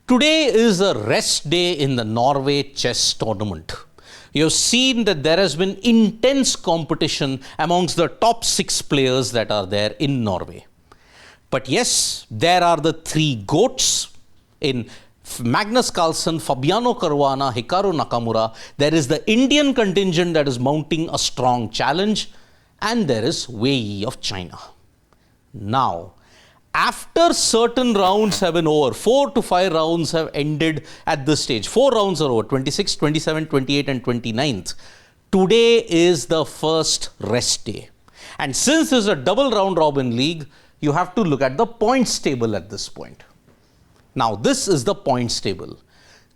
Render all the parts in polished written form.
Today is a rest day in the Norway Chess tournament. You've seen that there has been intense competition amongst the top 6 players that are there in Norway. But yes, there are the 3 GOATs in Magnus Carlsen, Fabiano Caruana, Hikaru Nakamura. There is the Indian contingent that is mounting a strong challenge, and there is Wei Yi of China. Now, after certain rounds have been over, 4 to 5 rounds have ended at this stage. 4 rounds are over, 26, 27, 28 and 29th. Today is the first rest day. And since this is a double round robin league, you have to look at the points table at this point. Now, this is the points table.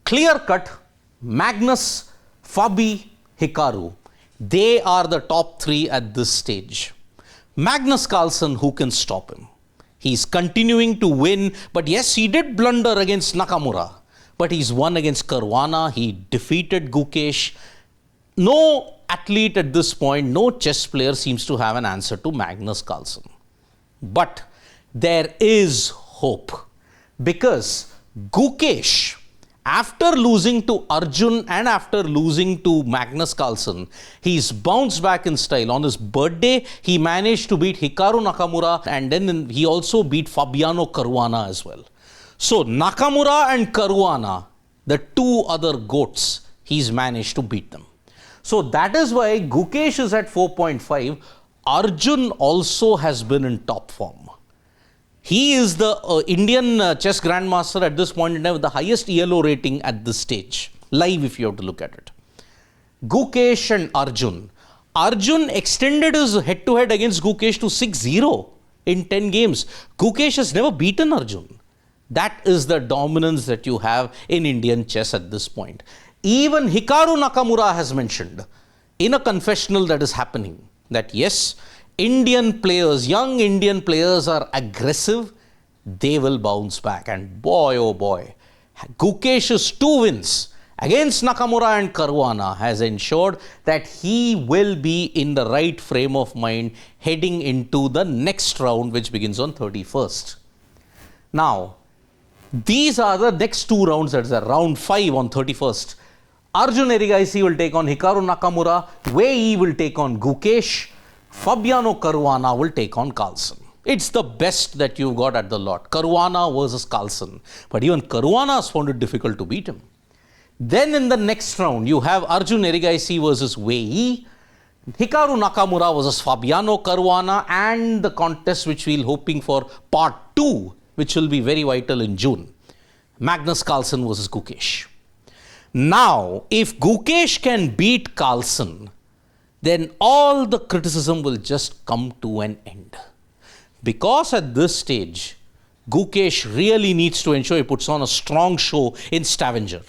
Clear cut, Magnus, Fabi, Hikaru. They are the top 3 at this stage. Magnus Carlsen, who can stop him? He's continuing to win, but yes, he did blunder against Nakamura. But he's won against Caruana, he defeated Gukesh. No athlete at this point, no chess player seems to have an answer to Magnus Carlsen. But there is hope, because Gukesh, after losing to Arjun and after losing to Magnus Carlsen, he's bounced back in style. On his birthday, he managed to beat Hikaru Nakamura, and then he also beat Fabiano Caruana as well. So Nakamura and Caruana, the 2 other GOATs, he's managed to beat them. So that is why Gukesh is at 4.5. Arjun also has been in top form. He is the Indian chess grandmaster at this point in time with the highest ELO rating at this stage, live if you have to look at it. Gukesh and Arjun. Arjun extended his head-to-head against Gukesh to 6-0 in 10 games. Gukesh has never beaten Arjun. That is the dominance that you have in Indian chess at this point. Even Hikaru Nakamura has mentioned in a confessional that is happening that yes, Indian players, young Indian players are aggressive, they will bounce back. And boy, oh boy, Gukesh's 2 wins against Nakamura and Caruana has ensured that he will be in the right frame of mind heading into the next round, which begins on 31st. Now, these are the next 2 rounds, that is round 5 on 31st. Arjun Erigaisi will take on Hikaru Nakamura, Wei Yi will take on Gukesh, Fabiano Caruana will take on Carlsen. It's the best that you've got at the lot. Caruana versus Carlsen. But even Caruana has found it difficult to beat him. Then in the next round, you have Arjun Erigaisi versus Wei Yi, Hikaru Nakamura versus Fabiano Caruana, and the contest which we're hoping for part 2, which will be very vital in June. Magnus Carlsen versus Gukesh. Now, if Gukesh can beat Carlsen, then all the criticism will just come to an end. Because at this stage, Gukesh really needs to ensure he puts on a strong show in Stavanger.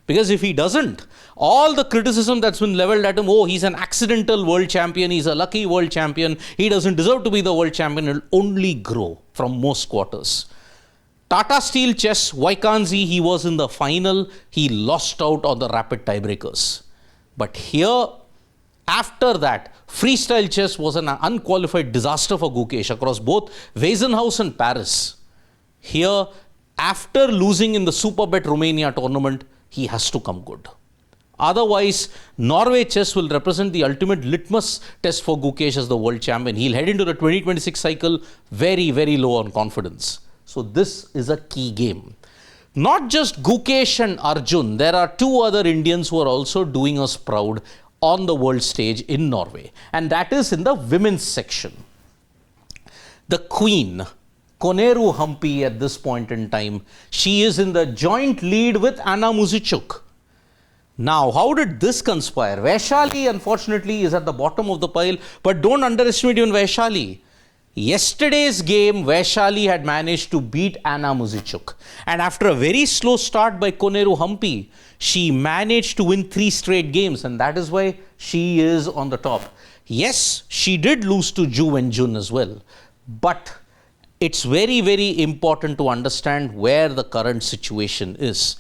Because if he doesn't, all the criticism that's been leveled at him, oh, he's an accidental world champion, he's a lucky world champion, he doesn't deserve to be the world champion, will only grow from most quarters. Tata Steel Chess, Vaikanzi, he was in the final, he lost out on the rapid tiebreakers. But here, after that, freestyle chess was an unqualified disaster for Gukesh across both Wezenhaus and Paris. Here, after losing in the Superbet Romania tournament, he has to come good. Otherwise, Norway Chess will represent the ultimate litmus test for Gukesh as the world champion. He'll head into the 2026 cycle very, very low on confidence. So this is a key game. Not just Gukesh and Arjun, there are 2 other Indians who are also doing us proud on the world stage in Norway, and that is in the women's section. The queen, Koneru Hampi, at this point in time, she is in the joint lead with Anna Muzychuk. Now, how did this conspire? Vaishali, unfortunately, is at the bottom of the pile, but don't underestimate even Vaishali. Yesterday's game, Vaishali had managed to beat Anna Muzychuk. And after a very slow start by Koneru Hampi, she managed to win 3 straight games. And that is why she is on the top. Yes, she did lose to Ju Wenjun as well. But it's very, very important to understand where the current situation is.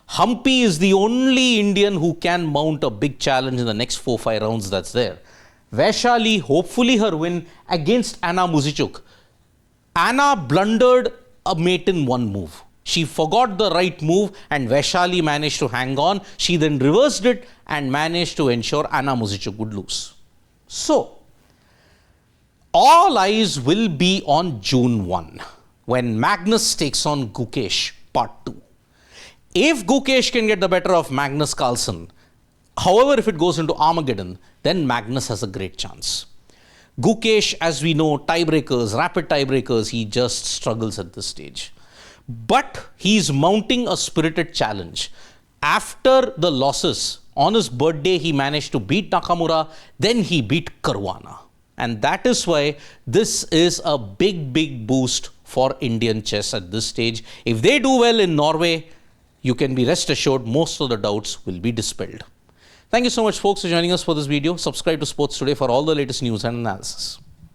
Hampi is the only Indian who can mount a big challenge in the next 4-5 rounds that's there. Vaishali, hopefully her win against Anna Muzychuk. Anna blundered a mate in 1 move. She forgot the right move and Vaishali managed to hang on. She then reversed it and managed to ensure Anna Muzichuk would lose. So, all eyes will be on June 1 when Magnus takes on Gukesh part 2. If Gukesh can get the better of Magnus Carlsen, however, if it goes into Armageddon, then Magnus has a great chance. Gukesh, as we know, tiebreakers, rapid tiebreakers, he just struggles at this stage. But he's mounting a spirited challenge. After the losses, on his birthday, he managed to beat Nakamura, then he beat Caruana. And that is why this is a big, big boost for Indian chess at this stage. If they do well in Norway, you can be rest assured most of the doubts will be dispelled. Thank you so much, folks, for joining us for this video. Subscribe to Sports Today for all the latest news and analysis.